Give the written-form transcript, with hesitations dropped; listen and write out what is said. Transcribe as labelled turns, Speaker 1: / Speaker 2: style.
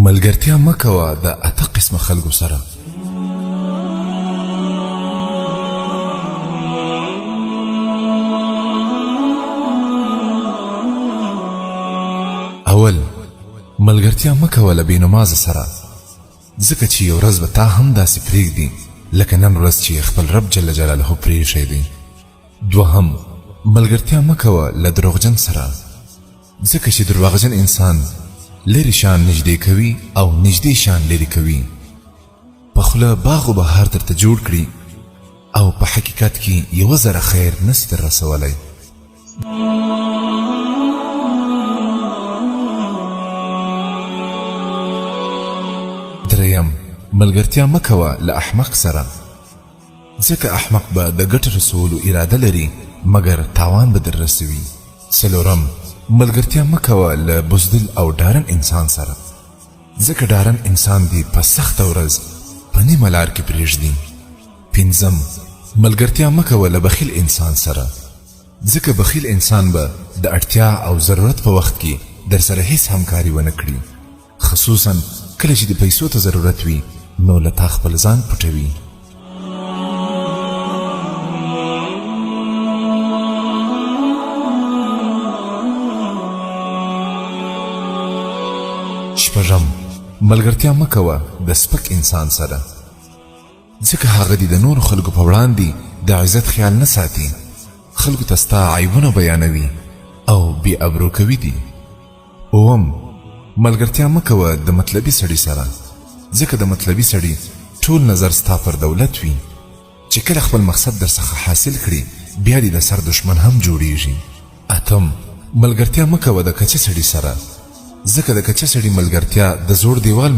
Speaker 1: ملګرتیا مه کوه د اته قسمه خلکو سره. اول، ملګرتیا مه کوه له بېنمازه سره، ځکه چې یو ورځ به تا هم داسې پرېږدي لکه نن ورځ چې خپل رب جل جلاله پرېښی دی. دوهم، ملګرتیا مه کوه له دروغجن سره، ځکه چې دروغجن انسان لرې شان نږدې کوي او نږدې شان لرې کوي. په خوله باغ و بهار درته جوړ کړي او په حقیقت کې یوه ذره خیر نسي در رسولی. دریم، ملګرتیا مه کوه له احمق سره، ځکه احمق به د ګټې رسولو اراده لري مګر تاوان به در رسوي. څلورم، ملګرتیا مه کوه له بزدل او ډارن انسان سره، ځکه ډارن انسان دی په سخته ورځ په نیمه لار کې پرېږدي. پنځم، ملګرتیا مه کوه له بخیل انسان سره، ځکه بخیل انسان به د اړتیا او ضرورت په وخت کې در سره هیڅ همکاري ونه کړي، خصوصا کله چې د پیسو ته ضرورت وي نو له تا خپل ځان پټوي. شپږم، ملګرتیا مه کوه د سپک انسان سره، ځکه هغه دی د نورو خلکو په وړاندې د عزت خیال نه ساتي، خلکو ته ستا عیبونه بیانوي او بې ابرو کوي دي. اووم، ملګرتیا مه کوه د مطلبي سړي سره، ځکه د مطلبي سړي ټول نظر ستا پر دولت وي، چې کله خپل مقصد در څخه حاصل کړي بیا دې د سر دشمن هم جوړیږي. اتم، ملګرتیا مه کوه د کچه سړي سره، ځکه د کچه سړي ملګرتیا د زوړ دیوال